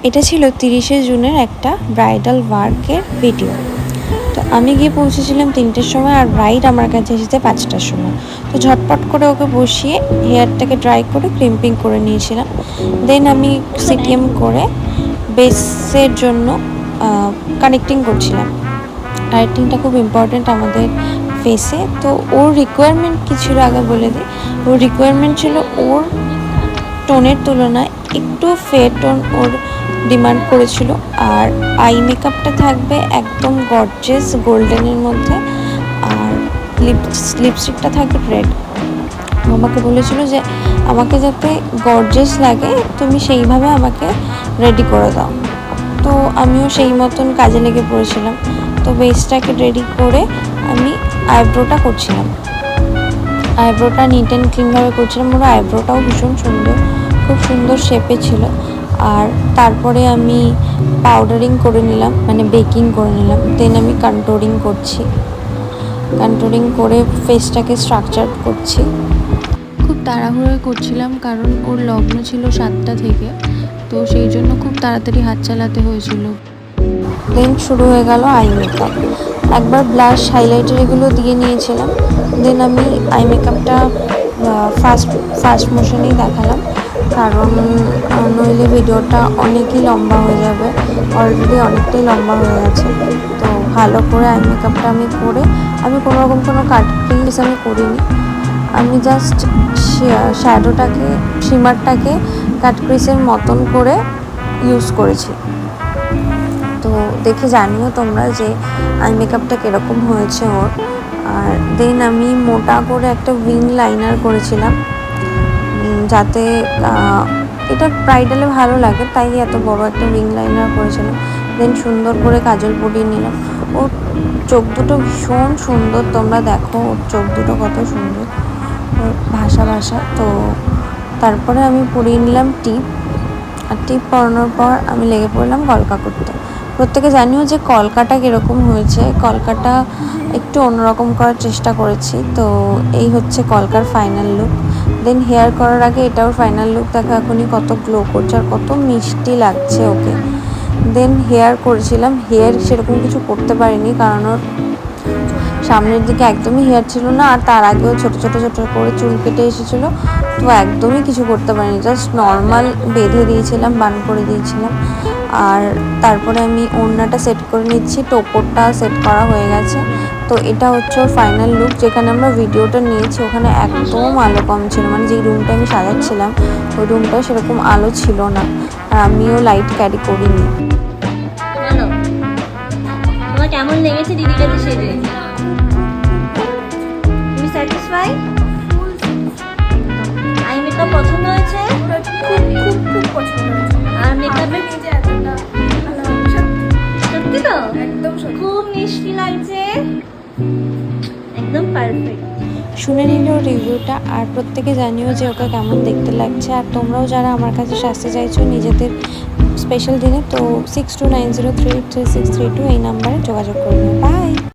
এটা ছিল 30শে জুনের একটা ব্রাইডাল ওয়ার্কের ভিডিও। তো আমি গিয়ে পৌঁছেছিলাম 3টের সময়, আর ব্রাইড আমার কাছে এসেছে 5টার সময়। তো ঝটপট করে ওকে বসিয়ে হেয়ারটাকে ড্রাই করে ক্রিম্পিং করে নিয়েছিলাম। দেন আমি সিটিএম করে বেসের জন্য কানেক্টিং করছিলাম। কানেক্টিংটা খুব ইম্পর্ট্যান্ট আমাদের ফেসে। তো ওর রিকোয়ারমেন্ট কী ছিল আগে বলে দিই। ওর রিকোয়ারমেন্ট ছিল ওর টোনের তুলনায় একটু ফেয়ার টোন ওর ডিমান্ড করেছিল, আর আই মেকআপটা থাকবে একদম গর্জিয়াস গোল্ডেনের মধ্যে, আর লিপস্টিকটা থাকবে রেড। আমাকে বলেছিল যে আমাকে যাতে গর্জিয়াস লাগে তুমি সেইভাবে আমাকে রেডি করে দাও। তো আমিও সেই মতন কাজে লেগে পড়েছিলাম। তো বেসটাকে রেডি করে আমি আইব্রোটা করছিলাম। আইব্রোটা নিট অ্যান্ড ক্লিনভাবে করছিলাম। ওর আইব্রোটাও ভীষণ সুন্দর, খুব সুন্দর শেপে ছিল। আর তারপরে আমি পাউডারিং করে নিলাম, মানে বেকিং করে নিলাম। দেন আমি কন্ট্রোলিং করছি, কন্ট্রোলিং করে ফেসটাকে স্ট্রাকচার করছি। খুব তাড়াহুড়ো করছিলাম কারণ ওর লগ্ন ছিল 7টা থেকে, তো সেই জন্য খুব তাড়াতাড়ি হাত চালাতে হয়েছিল। দেন শুরু হয়ে গেল আই মেকআপ। একবার ব্লাশ হাইলাইটার এগুলো দিয়ে নিয়েছিলাম। দেন আমি আই মেকআপটা ফাস্ট মোশনেই দেখালাম, কারণ নইলে ভিডিওটা অনেকই লম্বা হয়ে যাবে। অলরেডি অনেকটাই লম্বা হয়ে গেছে। তো ভালো করে আই মেকআপটা আমি করে, আমি কোনোরকম কোনো কাট ক্রিজ আমি করিনি। আমি জাস্ট শ্যাডোটাকে, শিমারটাকে কাট ক্রিজের মতন করে ইউজ করেছি। তো দেখে জানিও তোমরা যে আই মেকআপটা কীরকম হয়েছে ওর। আর দেন আমি মোটা করে একটা উইং লাইনার করেছিলাম, যাতে এটা ব্রাইডালে ভালো লাগে, তাই এত বড় একটা উইং লাইনার করেছিলাম। দেন সুন্দর করে কাজল পরিয়ে নিলাম। ওর চোখ দুটো ভীষণ সুন্দর, তোমরা দেখো ওর চোখ দুটো কত সুন্দর, ভাষা। তো তারপরে আমি পরিয়ে নিলাম টিপ। আর টিপ পরানোর পর আমি লেগে পড়লাম কলকা করতে। প্রত্যেকে জানিও যে কলকাটা কীরকম হয়েছে। কলকাটা একটু অন্যরকম করার চেষ্টা করেছি। তো এই হচ্ছে কলকার ফাইনাল লুক। দেন হেয়ার করার আগে এটাও ফাইনাল লুক দেখো এখনই কত গ্লো করছে আর কত মিষ্টি লাগছে ওকে। দেন হেয়ার করেছিলাম। হেয়ার সেরকম কিছু করতে পারিনি, কারণ ওর সামনের দিকে একদমই হেয়ার ছিল না, আর তার আগেও ছোট করে চুল কেটে এসেছিলো। তো একদমই কিছু করতে পারিনি, জাস্ট নর্মাল বেঁধে দিয়েছিলাম, বান করে দিয়েছিলাম। আর তারপরে আমি ওড়নাটা সেট করে নিচ্ছি। টোপরটা সেট করা হয়ে গেছে। তো এটা হচ্ছে ওর ফাইনাল লুক। যেখানে আমরা ভিডিওটা নিয়েছি ওখানে একদম আলো কম ছিল, মানে যেই রুমটা আমি সাজাচ্ছিলাম ওই রুমটায় সেরকম আলো ছিল না, আর আমিও লাইট ক্যারি করিনি। তোমার কেমন লেগেছে দিদির কাছে সেজে? তুমি স্যাটিসফাই? আই মেকআপ পছন্দ হয়েছে? খুব পছন্দ হয়েছে। আর মেকআপের নিজে এতটা ভালো সত্যি তো একদম খুব মিষ্টি লাগছে, একদম পারফেক্ট। শুনে নিল রিভিউটা, আর প্রত্যেকে জানিও যে ওকে কেমন দেখতে লাগছে। আর তোমরাও যারা আমার কাছে সাজতে চাইছো নিজেদের স্পেশাল দিনে, তো 6290383632 এই নাম্বারে যোগাযোগ করে নিও। বাই।